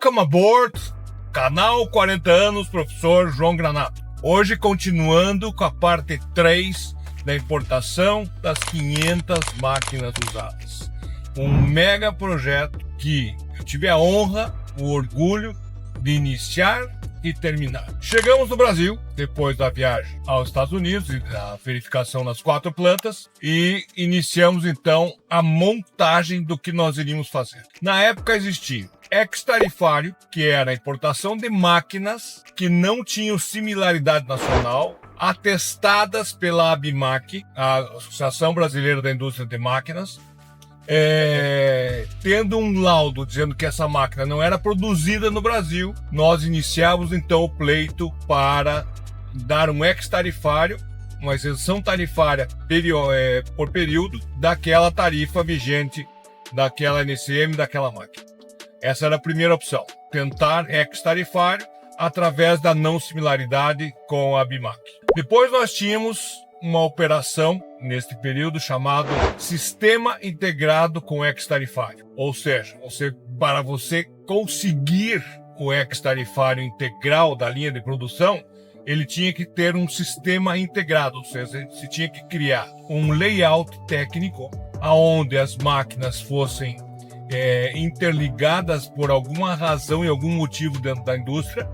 Welcome aboard, canal 40 anos, professor João Granato. Hoje continuando com a parte 3 da importação das 500 máquinas usadas. Um mega projeto que eu tive a honra, o orgulho de iniciar e terminar. Chegamos no Brasil, depois da viagem aos Estados Unidos e da verificação nas 4 plantas, e iniciamos então a montagem do que nós iríamos fazer. Na época existia ex-tarifário, que era a importação de máquinas que não tinham similaridade nacional, atestadas pela ABMAC, a Associação Brasileira da Indústria de Máquinas, tendo um laudo dizendo que essa máquina não era produzida no Brasil. Nós iniciamos então o pleito para dar um ex-tarifário, uma isenção tarifária por período daquela tarifa vigente, daquela NCM, daquela máquina. Essa era a primeira opção, tentar ex-tarifário através da não similaridade com a ABMAC. Depois nós tínhamos uma operação neste período chamado Sistema Integrado com Ex-Tarifário. Ou seja, para você conseguir o ex-tarifário integral da linha de produção, ele tinha que ter um sistema integrado, ou seja, você tinha que criar um layout técnico onde as máquinas fossem interligadas por alguma razão e algum motivo dentro da indústria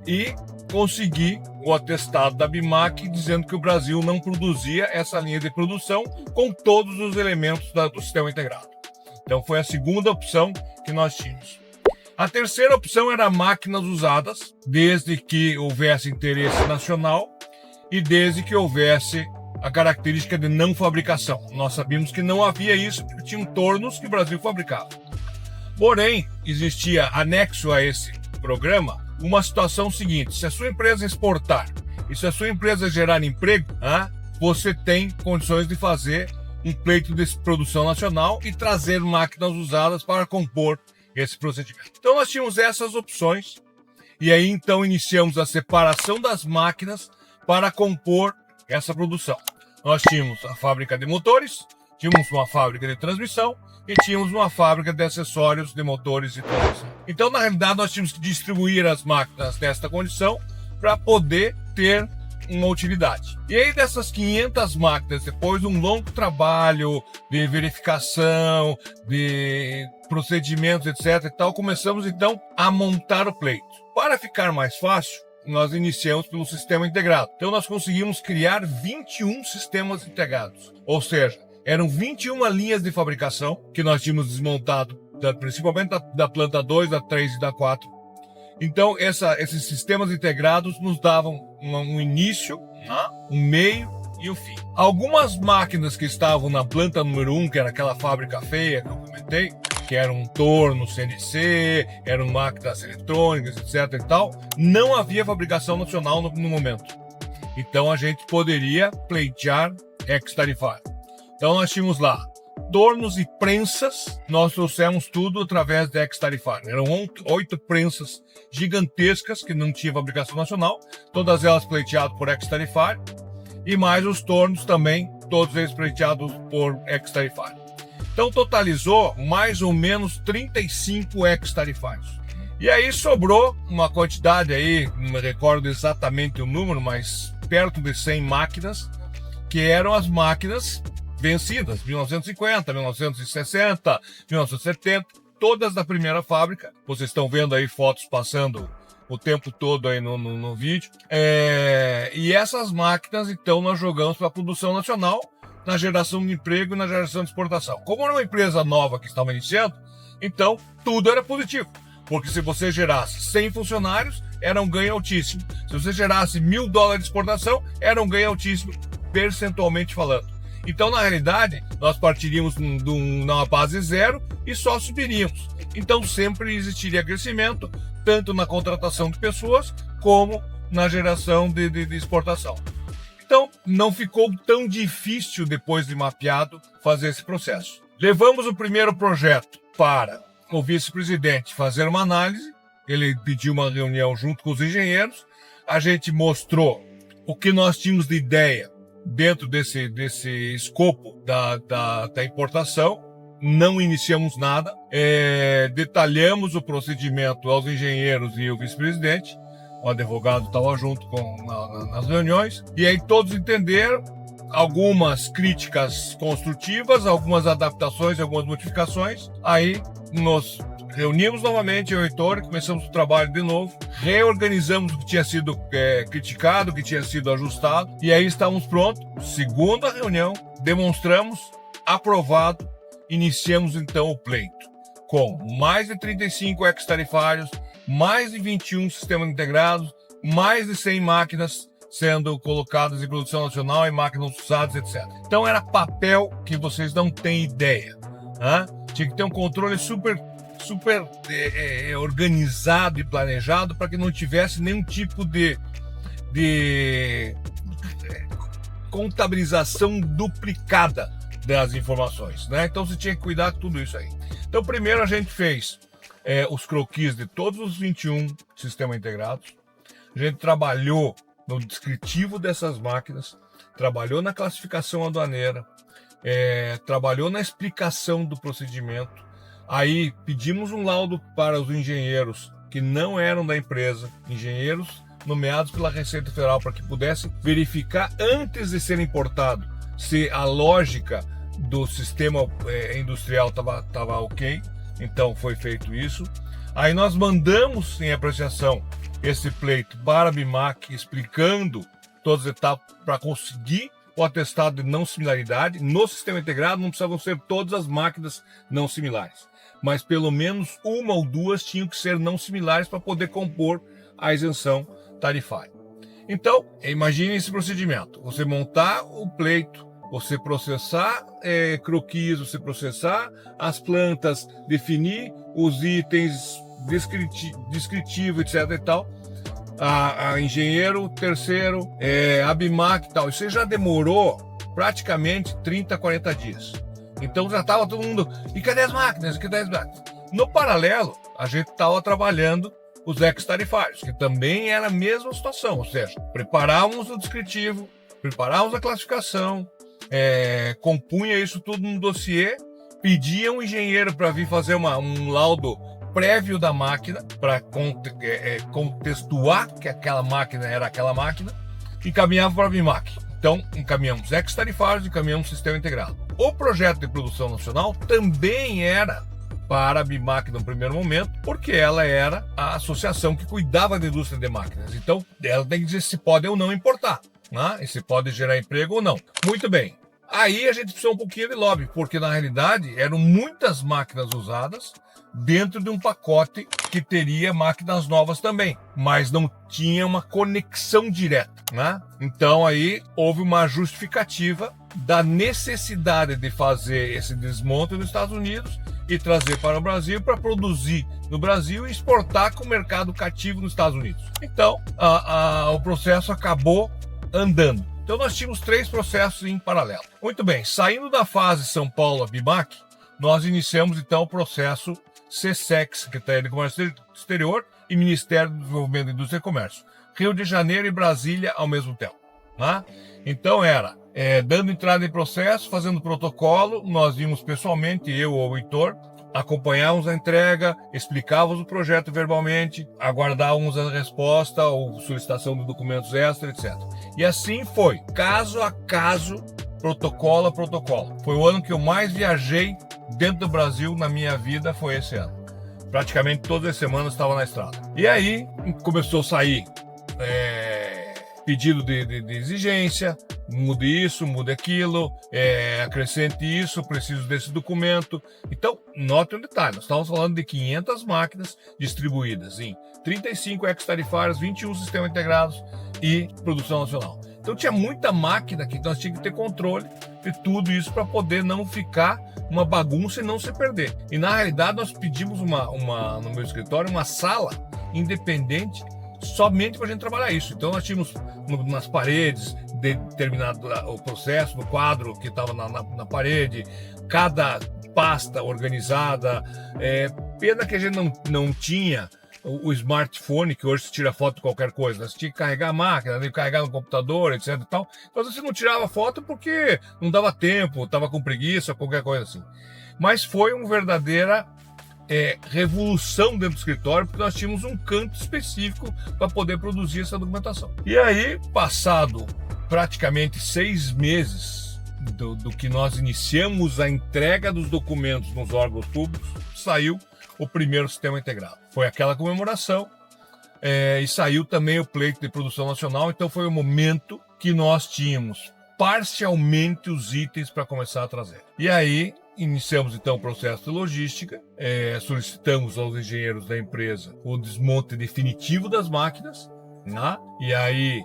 e conseguir o atestado da ABMAC dizendo que o Brasil não produzia essa linha de produção com todos os elementos do sistema integrado. Então foi a segunda opção que nós tínhamos. A terceira opção era máquinas usadas, desde que houvesse interesse nacional e desde que houvesse a característica de não fabricação. Nós sabíamos que não havia isso porque tinham tornos que o Brasil fabricava. Porém, existia anexo a esse programa uma situação seguinte: se a sua empresa exportar e se a sua empresa gerar emprego, você tem condições de fazer um pleito de produção nacional e trazer máquinas usadas para compor esse procedimento. Então nós tínhamos essas opções e aí então iniciamos a separação das máquinas para compor essa produção. Nós tínhamos a fábrica de motores, tínhamos uma fábrica de transmissão e tínhamos uma fábrica de acessórios de motores e transmissão. Então, na realidade, nós tínhamos que distribuir as máquinas nesta condição para poder ter uma utilidade. E aí, dessas 500 máquinas, depois de um longo trabalho de verificação, de procedimentos, etc. e tal, começamos, então, a montar o pleito. Para ficar mais fácil, nós iniciamos pelo sistema integrado. Então, nós conseguimos criar 21 sistemas integrados. Ou seja, eram 21 linhas de fabricação que nós tínhamos desmontado, principalmente da planta 2, da 3 e da 4. Então, esses sistemas integrados nos davam um início, um meio e um fim. Algumas máquinas que estavam na planta número 1, que era aquela fábrica feia que eu comentei, que eram um torno CNC, eram máquinas eletrônicas, etc. e tal, não havia fabricação nacional no momento. Então, a gente poderia pleitear ex-tarifário. Então nós tínhamos lá tornos e prensas, nós trouxemos tudo através de ex-tarifário. Eram 8 prensas gigantescas que não tinha fabricação nacional, todas elas pleiteadas por ex-tarifário, e mais os tornos também, todos eles pleiteados por ex-tarifário. Então totalizou mais ou menos 35 ex-tarifários. E aí sobrou uma quantidade aí, não me recordo exatamente o número, mas perto de 100 máquinas, que eram as máquinas vencidas, 1950, 1960, 1970, todas da primeira fábrica. Vocês estão vendo aí fotos passando o tempo todo aí no vídeo. E essas máquinas, então, nós jogamos para a produção nacional, na geração de emprego e na geração de exportação. Como era uma empresa nova que estava iniciando, então tudo era positivo. Porque se você gerasse 100 funcionários, era um ganho altíssimo. Se você gerasse $1.000 de exportação, era um ganho altíssimo, percentualmente falando. Então, na realidade, nós partiríamos numa base zero e só subiríamos. Então, sempre existiria crescimento, tanto na contratação de pessoas, como na geração de exportação. Então, não ficou tão difícil, depois de mapeado, fazer esse processo. Levamos o primeiro projeto para o vice-presidente fazer uma análise. Ele pediu uma reunião junto com os engenheiros. A gente mostrou o que nós tínhamos de ideia dentro desse escopo da importação, não iniciamos nada, detalhamos o procedimento aos engenheiros e o vice-presidente, o advogado estava junto nas reuniões, e aí todos entenderam, algumas críticas construtivas, algumas adaptações, algumas modificações. Aí nos reunimos novamente, eu e o Heitor, começamos o trabalho de novo, reorganizamos o que tinha sido criticado, o que tinha sido ajustado, e aí estávamos prontos. Segunda reunião, demonstramos, aprovado, iniciamos então o pleito, com mais de 35 ex-tarifários, mais de 21 sistemas integrados, mais de 100 máquinas sendo colocadas em produção nacional, em máquinas usadas, etc. Então era papel que vocês não têm ideia. Né? Tinha que ter um controle super organizado e planejado para que não tivesse nenhum tipo de contabilização duplicada das informações. Né? Então você tinha que cuidar de tudo isso aí. Então primeiro a gente fez os croquis de todos os 21 sistemas integrados. A gente trabalhou no descritivo dessas máquinas, trabalhou na classificação aduaneira, trabalhou na explicação do procedimento. Aí pedimos um laudo para os engenheiros que não eram da empresa, engenheiros nomeados pela Receita Federal, para que pudessem verificar antes de ser importado se a lógica do sistema industrial estava ok. Então foi feito isso. Aí nós mandamos em apreciação esse pleito para a BIMAC, explicando todas as etapas para conseguir o atestado de não similaridade. No sistema integrado não precisavam ser todas as máquinas não similares, mas pelo menos uma ou duas tinham que ser não similares para poder compor a isenção tarifária. Então, imagine esse procedimento: você montar o pleito, você processar croquis, você processar as plantas, definir os itens, descritivo, etc e tal, a engenheiro, terceiro, a BIMAC e tal. Isso já demorou praticamente 30, 40 dias. Então já estava todo mundo, e cadê as máquinas? Cadê as máquinas? No paralelo, a gente estava trabalhando os ex-tarifários, que também era a mesma situação, ou seja, preparávamos o descritivo, preparávamos a classificação, compunha isso tudo num dossiê, pedia um engenheiro para vir fazer um laudo prévio da máquina, para contextuar que aquela máquina era aquela máquina, e encaminhava para a BIMAC. Então, encaminhamos ex-tarifários e encaminhamos sistema integrado. O projeto de produção nacional também era para a BIMAC no primeiro momento, porque ela era a associação que cuidava da indústria de máquinas. Então, ela tem que dizer se pode ou não importar, né? E se pode gerar emprego ou não. Muito bem. Aí a gente precisou um pouquinho de lobby, porque na realidade eram muitas máquinas usadas dentro de um pacote que teria máquinas novas também, mas não tinha uma conexão direta, né? Então aí houve uma justificativa da necessidade de fazer esse desmonte nos Estados Unidos e trazer para o Brasil para produzir no Brasil e exportar com o mercado cativo nos Estados Unidos. Então o processo acabou andando. Então nós tínhamos 3 processos em paralelo. Muito bem, saindo da fase São Paulo a BIMAC, nós iniciamos então o processo SESEC, Secretaria de Comércio Exterior, e Ministério do Desenvolvimento da Indústria e Comércio. Rio de Janeiro e Brasília ao mesmo tempo. Né? Então era dando entrada em processo, fazendo protocolo, nós vimos pessoalmente, eu ou o Heitor, acompanhávamos a entrega, explicávamos o projeto verbalmente, aguardávamos a resposta ou solicitação de documentos extra, etc. E assim foi, caso a caso, protocolo a protocolo. Foi o ano que eu mais viajei dentro do Brasil na minha vida, foi esse ano. Praticamente todas as semanas estava na estrada. E aí começou a sair pedido de exigência, mude isso, mude aquilo, acrescente isso, preciso desse documento. Então, note um detalhe, nós estamos falando de 500 máquinas distribuídas em 35 ex-tarifários, 21 sistemas integrados e produção nacional. Então tinha muita máquina que nós tínhamos que ter controle de tudo isso para poder não ficar uma bagunça e não se perder. E na realidade nós pedimos no meu escritório uma sala independente somente para a gente trabalhar isso. Então nós tínhamos nas paredes determinado o processo, no quadro que estava na parede, cada pasta organizada. Pena que a gente não tinha o smartphone, que hoje se tira foto de qualquer coisa, né? Você tinha que carregar a máquina, carregar no computador, etc e tal. Então você não tirava foto porque não dava tempo, estava com preguiça, qualquer coisa assim. Mas foi uma verdadeira revolução dentro do escritório, porque nós tínhamos um canto específico para poder produzir essa documentação. E aí, passado praticamente 6 meses do que nós iniciamos a entrega dos documentos nos órgãos públicos, saiu o primeiro sistema integrado. Foi aquela comemoração e saiu também o pleito de produção nacional, então foi o momento que nós tínhamos parcialmente os itens para começar a trazer. E aí, iniciamos então o processo de logística, solicitamos aos engenheiros da empresa o desmonte definitivo das máquinas, né? E aí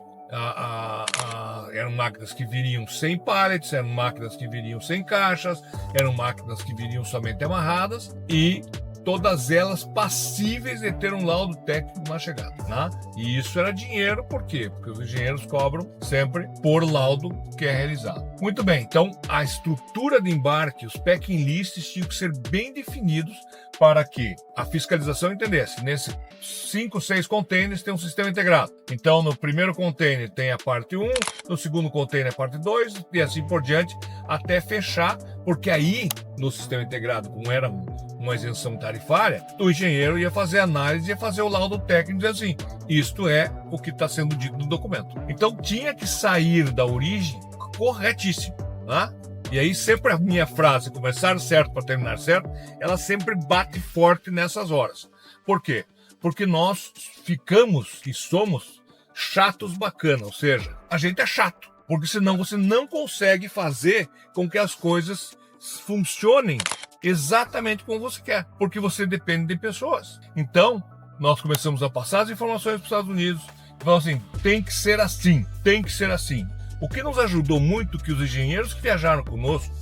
eram máquinas que viriam sem pallets, eram máquinas que viriam sem caixas, eram máquinas que viriam somente amarradas e todas elas passíveis de ter um laudo técnico na chegada, né? E isso era dinheiro, por quê? Porque os engenheiros cobram sempre por laudo que é realizado. Muito bem, então a estrutura de embarque, os packing lists tinham que ser bem definidos para que a fiscalização entendesse. Nesses 5, 6 containers tem um sistema integrado. Então no primeiro container tem a parte 1, no segundo container a parte 2 e assim por diante até fechar, porque aí no sistema integrado, como era uma isenção tarifária, o engenheiro ia fazer análise, ia fazer o laudo técnico e dizer assim, isto é o que está sendo dito no documento. Então tinha que sair da origem corretíssimo, né? E aí sempre a minha frase, começar certo para terminar certo, ela sempre bate forte nessas horas. Por quê? Porque nós ficamos e somos chatos bacana, ou seja, a gente é chato, porque senão você não consegue fazer com que as coisas funcionem exatamente como você quer, porque você depende de pessoas. Então, nós começamos a passar as informações para os Estados Unidos e falamos assim, tem que ser assim, tem que ser assim. O que nos ajudou muito que os engenheiros que viajaram conosco,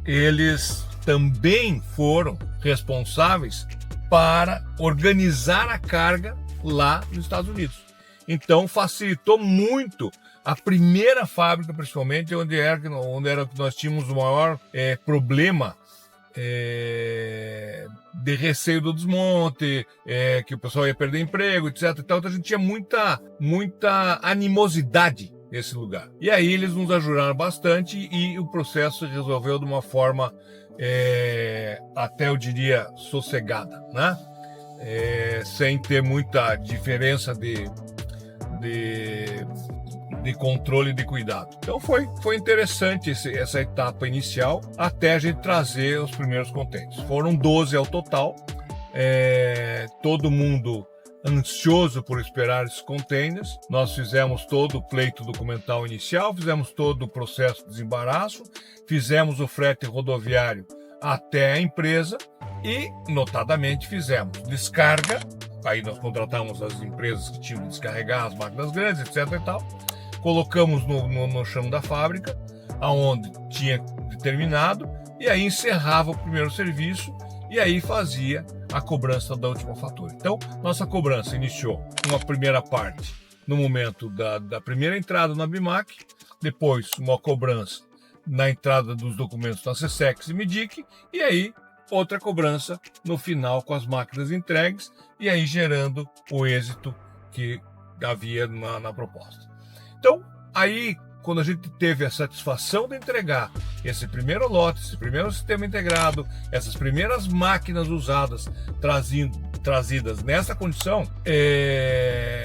eles também foram responsáveis para organizar a carga lá nos Estados Unidos. Então, facilitou muito a primeira fábrica, principalmente, onde era que nós tínhamos o maior problema de receio do desmonte, que o pessoal ia perder emprego, etc. Então a gente tinha muita animosidade nesse lugar. E aí eles nos ajudaram bastante e o processo resolveu de uma forma até eu diria sossegada, né? Sem ter muita diferença de controle e de cuidado. Então foi interessante essa etapa inicial até a gente trazer os primeiros containers. Foram 12 ao total, todo mundo ansioso por esperar esses containers. Nós fizemos todo o pleito documental inicial, fizemos todo o processo de desembaraço, fizemos o frete rodoviário até a empresa e, notadamente, fizemos descarga. Aí nós contratamos as empresas que tinham que descarregar as máquinas grandes, etc. e tal. Colocamos no chão da fábrica, aonde tinha determinado, e aí encerrava o primeiro serviço e aí fazia a cobrança da última fatura. Então, nossa cobrança iniciou uma primeira parte no momento da primeira entrada na BIMAC, depois uma cobrança na entrada dos documentos na SESEX e MIDIC, e aí outra cobrança no final com as máquinas entregues, e aí gerando o êxito que havia na proposta. Então, aí, quando a gente teve a satisfação de entregar esse primeiro lote, esse primeiro sistema integrado, essas primeiras máquinas usadas, trazidas nessa condição,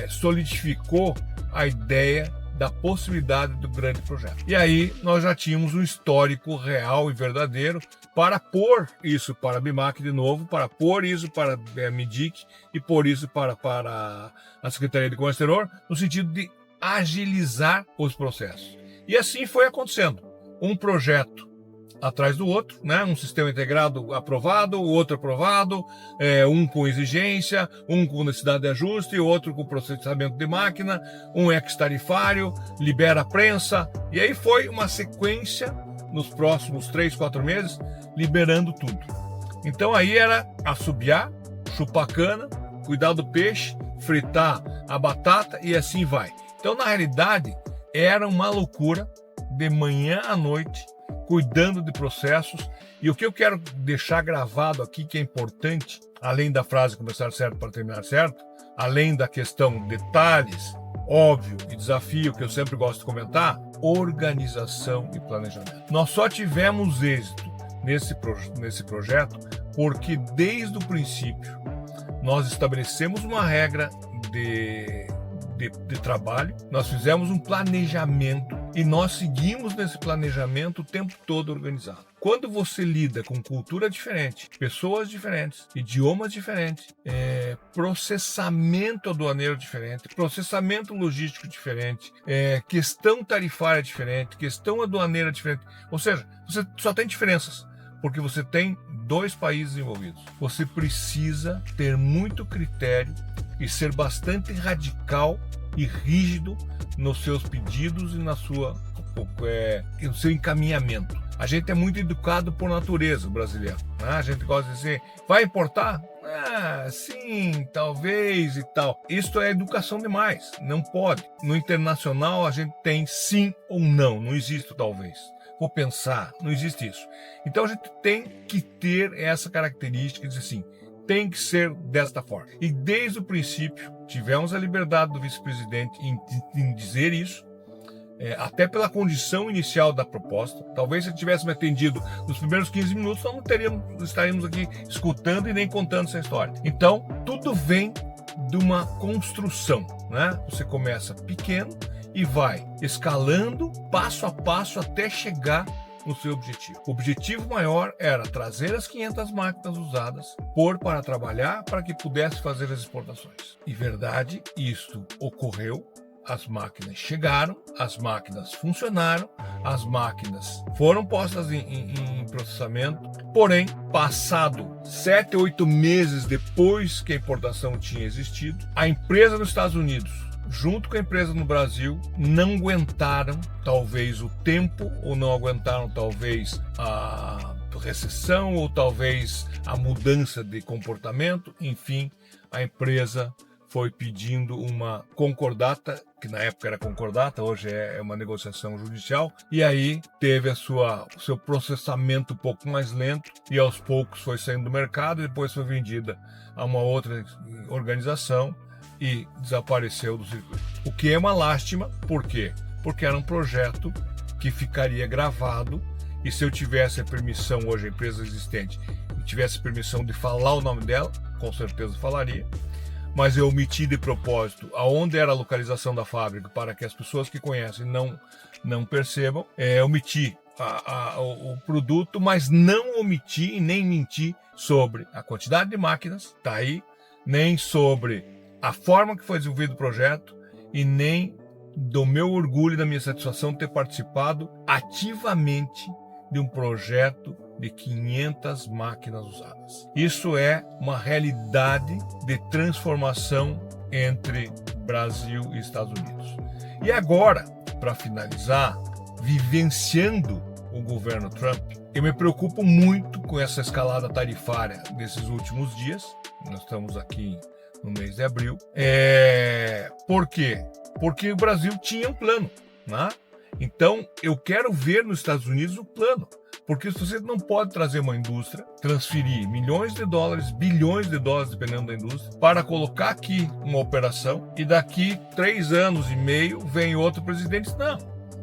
solidificou a ideia da possibilidade do grande projeto. E aí, nós já tínhamos um histórico real e verdadeiro para pôr isso para a BIMAC de novo, para pôr isso para a MIDIC e pôr isso para a Secretaria de Comércio Exterior, no sentido de agilizar os processos. E assim foi acontecendo. Um projeto atrás do outro, né? Um sistema integrado aprovado, o outro aprovado, um com exigência, um com necessidade de ajuste, outro com processamento de máquina, um ex-tarifário, libera a prensa. E aí foi uma sequência nos próximos 3, 4 meses, liberando tudo. Então aí era assobiar, chupar cana, cuidar do peixe, fritar a batata e assim vai. Então, na realidade, era uma loucura de manhã à noite, cuidando de processos. E o que eu quero deixar gravado aqui, que é importante, além da frase começar certo para terminar certo, além da questão detalhes, óbvio e desafio que eu sempre gosto de comentar, organização e planejamento. Nós só tivemos êxito nesse projeto porque desde o princípio nós estabelecemos uma regra de trabalho, nós fizemos um planejamento e nós seguimos nesse planejamento o tempo todo organizado. Quando você lida com cultura diferente, pessoas diferentes, idiomas diferentes, processamento aduaneiro diferente, processamento logístico diferente, questão tarifária diferente, questão aduaneira diferente, ou seja, você só tem diferenças, porque você tem 2 países envolvidos. Você precisa ter muito critério e ser bastante radical e rígido nos seus pedidos e no seu encaminhamento. A gente é muito educado por natureza, o brasileiro, né? A gente gosta de dizer, vai importar? Sim, talvez e tal. Isso é educação demais, não pode. No internacional a gente tem sim ou não existe o talvez. Vou pensar, não existe isso. Então a gente tem que ter essa característica de dizer assim, tem que ser desta forma. E desde o princípio, tivemos a liberdade do vice-presidente em dizer isso, até pela condição inicial da proposta. Talvez se ele tivesse me atendido nos primeiros 15 minutos, nós não estaríamos aqui escutando e nem contando essa história. Então, tudo vem de uma construção, né? Você começa pequeno e vai escalando passo a passo até chegar no seu objetivo. O objetivo maior era trazer as 500 máquinas usadas, pôr para trabalhar para que pudesse fazer as exportações. E verdade, isto ocorreu. As máquinas chegaram, as máquinas funcionaram, as máquinas foram postas em processamento, porém, passado 7, 8 meses depois que a importação tinha existido, a empresa nos Estados Unidos, junto com a empresa no Brasil, não aguentaram talvez o tempo, ou não aguentaram talvez a recessão, ou talvez a mudança de comportamento, enfim, a empresa foi pedindo uma concordata, que na época era concordata, hoje é uma negociação judicial, e aí teve o seu processamento um pouco mais lento, e aos poucos foi saindo do mercado, e depois foi vendida a uma outra organização, e desapareceu do circuito. O que é uma lástima, por quê? Porque era um projeto que ficaria gravado, e se eu tivesse a permissão, hoje a empresa existente, e tivesse permissão de falar o nome dela, com certeza falaria, mas eu omiti de propósito aonde era a localização da fábrica para que as pessoas que conhecem não percebam. Omiti o produto, mas não omiti e nem menti sobre a quantidade de máquinas, tá aí, nem sobre a forma que foi desenvolvido o projeto e nem do meu orgulho e da minha satisfação de ter participado ativamente de um projeto de 500 máquinas usadas. Isso é uma realidade de transformação entre Brasil e Estados Unidos. E agora, para finalizar, vivenciando o governo Trump, eu me preocupo muito com essa escalada tarifária desses últimos dias. Nós estamos aqui no mês de abril. Por quê? Porque o Brasil tinha um plano, né? Então, eu quero ver nos Estados Unidos o plano. Porque você não pode trazer uma indústria, transferir milhões de dólares, bilhões de dólares, dependendo da indústria, para colocar aqui uma operação e daqui 3 anos e meio vem outro presidente. Não,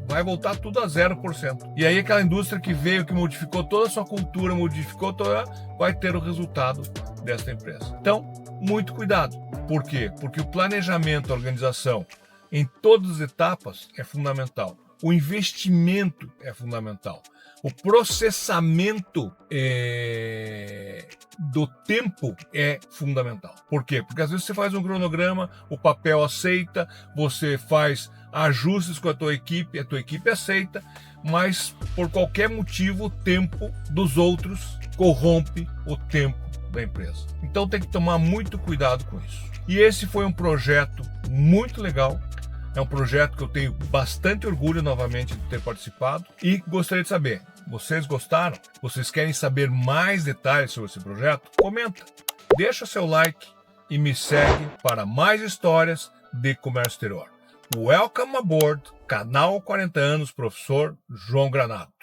vai voltar tudo a 0%. E aí aquela indústria que veio, que modificou toda a sua cultura, vai ter o resultado dessa empresa. Então, muito cuidado. Por quê? Porque o planejamento, a organização, em todas as etapas é fundamental. O investimento é fundamental. O processamento do tempo é fundamental. Por quê? Porque às vezes você faz um cronograma, o papel aceita, você faz ajustes com a tua equipe aceita, mas por qualquer motivo o tempo dos outros corrompe o tempo da empresa. Então tem que tomar muito cuidado com isso. E esse foi um projeto muito legal. É um projeto que eu tenho bastante orgulho novamente de ter participado e gostaria de saber, vocês gostaram? Vocês querem saber mais detalhes sobre esse projeto? Comenta, deixa seu like e me segue para mais histórias de comércio exterior. Welcome aboard, canal 40 anos, professor João Granado.